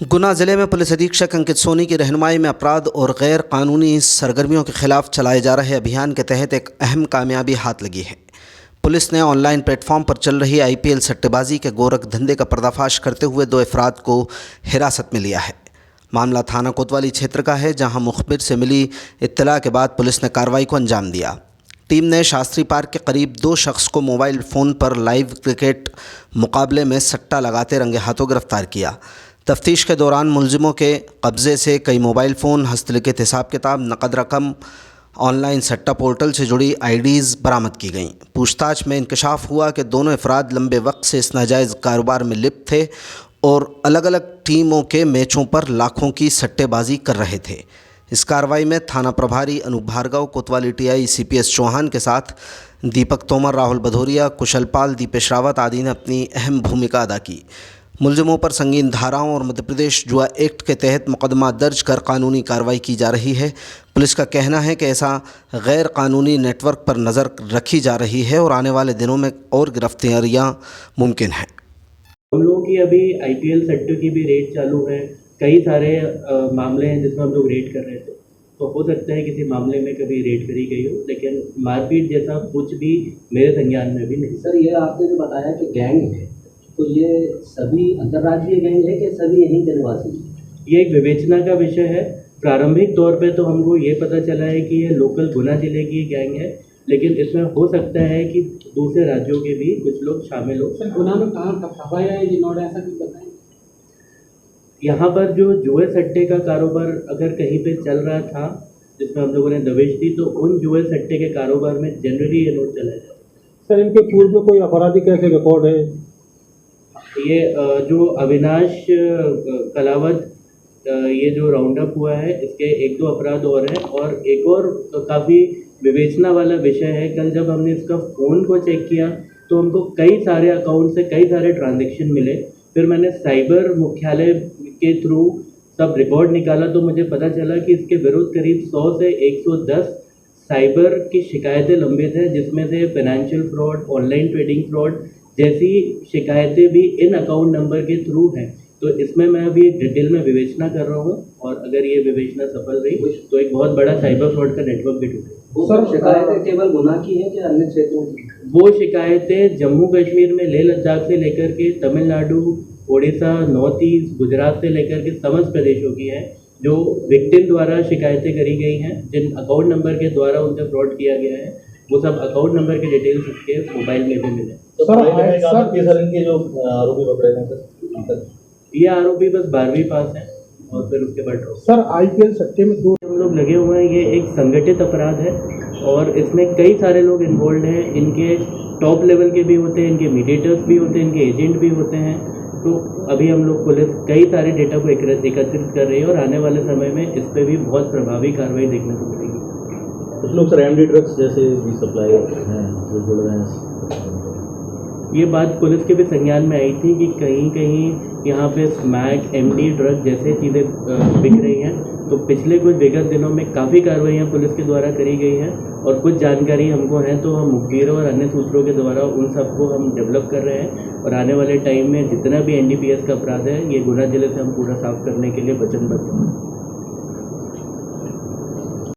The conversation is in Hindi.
गुना जिले में पुलिस अधीक्षक अंकित सोनी की रहनुमाई में अपराध और गैर कानूनी सरगर्मियों के खिलाफ चलाए जा रहे अभियान के तहत एक अहम कामयाबी हाथ लगी है। पुलिस ने ऑनलाइन प्लेटफॉर्म पर चल रही आईपीएल सट्टेबाजी के गोरख धंधे का पर्दाफाश करते हुए 2 अफराद को हिरासत में लिया है। मामला थाना कोतवाली क्षेत्र का है, जहां मुखबिर से मिली इत्तला के बाद पुलिस ने कार्रवाई को अंजाम दिया। टीम ने शास्त्री पार्क के करीब 2 शख्स को मोबाइल फ़ोन पर लाइव क्रिकेट मुकाबले में सट्टा लगाते रंगे हाथों गिरफ्तार किया। तफ्तीश के दौरान मुलजिमों के कब्ज़े से कई मोबाइल फ़ोन, हस्तलिखित हिसाब किताब, नकद रकम, ऑनलाइन सट्टा पोर्टल से जुड़ी आईडीज़ बरामद की गईं। पूछताछ में इंकशाफ हुआ कि दोनों अफराद लंबे वक्त से इस नाजायज़ कारोबार में लिप्त थे और अलग अलग टीमों के मैचों पर लाखों की सट्टेबाजी कर रहे थे। इस कार्रवाई में थाना प्रभारी अनूप भार्गव, कोतवाली टीआई सीपीएस चौहान के साथ दीपक तोमर, राहुल भदौरिया, कुशल पाल, दीपेश रावत आदि ने अपनी अहम भूमिका अदा की। मुलजिमों पर संगीन धाराओं और मध्य प्रदेश जुआ एक्ट के तहत मुकदमा दर्ज कर कानूनी कार्रवाई की जा रही है। पुलिस का कहना है कि ऐसा गैर कानूनी नेटवर्क पर नज़र रखी जा रही है और आने वाले दिनों में और गिरफ्तारियां मुमकिन हैं। हम लोगों की अभी आईपीएल सट्टे की भी रेड चालू है। कई सारे मामले हैं जिसमें हम लोग रेड कर रहे थे, तो हो सकता है किसी मामले में कभी रेड करी गई हो, लेकिन मारपीट जैसा कुछ भी मेरे संज्ञान में भी नहीं। सर, ये आपने जो बताया कि गैंग है, तो ये सभी अंतर्राज्यीय गैंग है कि सभी यहीं के निवासी? ये एक विवेचना का विषय है। प्रारंभिक तौर पे तो हमको ये पता चला है कि ये लोकल गुना जिले की गैंग है, लेकिन इसमें हो सकता है कि दूसरे राज्यों के भी कुछ लोग शामिल हो। सर, गुना में कहाँ खपाया है जिन्होंने, ऐसा कुछ बताएं? यहाँ पर जो जुए सट्टे का कारोबार अगर कहीं पे चल रहा था जिसमें हम लोगों ने दबिश दी, तो उन जुए सट्टे के कारोबार में जनरली ये नोट चला जाता है। सर, इनके पूर्व में कोई आपराधिक कैसे रिकॉर्ड है? ये जो अविनाश कलावत, ये जो राउंड अप हुआ है, इसके 1-2 अपराध और हैं और एक और काफ़ी विवेचना वाला विषय है। कल जब हमने इसका फ़ोन को चेक किया तो हमको कई सारे अकाउंट से कई सारे ट्रांजैक्शन मिले। फिर मैंने साइबर मुख्यालय के थ्रू सब रिकॉर्ड निकाला तो मुझे पता चला कि इसके विरुद्ध करीब 100 से 110 साइबर की शिकायतें लंबित हैं, जिसमें से financial fraud, online trading fraud जैसी शिकायतें भी इन अकाउंट नंबर के थ्रू हैं। तो इसमें मैं अभी डिटेल में विवेचना कर रहा हूँ और अगर ये विवेचना सफल रही तो एक बहुत बड़ा साइबर फ्रॉड का नेटवर्क भी टूटेगा। सर, शिकायतें केवल गुना की हैं कि अन्य क्षेत्रों की? वो शिकायतें जम्मू कश्मीर में लेह लद्दाख से लेकर के तमिलनाडु, उड़ीसा, नॉर्थ ईस्ट, गुजरात से लेकर के समस्त प्रदेशों की हैं, जो विक्टिम द्वारा शिकायतें करी गई हैं, जिन अकाउंट नंबर के द्वारा उनसे फ्रॉड किया गया है। वो सब अकाउंट नंबर के डिटेल्स उसके मोबाइल में भी मिले। तो सर, इनके जो आरोपी पकड़े हैं, ये आरोपी बस 12वीं पास हैं और फिर उसके बाद सर आईपीएल सट्टे में 2 हम लोग लगे हुए हैं। ये एक संगठित अपराध है और इसमें कई सारे लोग इन्वॉल्व हैं। इनके टॉप लेवल के भी होते हैं, इनके मीडिएटर्स भी होते हैं, इनके एजेंट भी होते हैं। तो अभी हम लोग पुलिस कई सारे डेटा को एकत्रित कर रही है और आने वाले समय में इस पर भी बहुत प्रभावी कार्रवाई देखने को मिलेगी। कुछ लोग सर एमडी ड्रग्स जैसे भी सप्लाई हैं जो जुड़ रहे हैं। ये बात पुलिस के भी संज्ञान में आई थी कि कहीं कहीं यहाँ पे स्मैक, एमडी ड्रग जैसे चीज़ें बिक रही हैं। तो पिछले कुछ विगत दिनों में काफ़ी कार्रवाइयाँ पुलिस के द्वारा करी गई हैं और कुछ जानकारी हमको है तो हम मुखबिरों और अन्य सूत्रों के द्वारा उन सबको हम डेवलप कर रहे हैं और आने वाले टाइम में जितना भी एनडीपीएस का अपराध है ये गुना जिले से हम पूरा साफ करने के लिए वचनबद्ध हैं।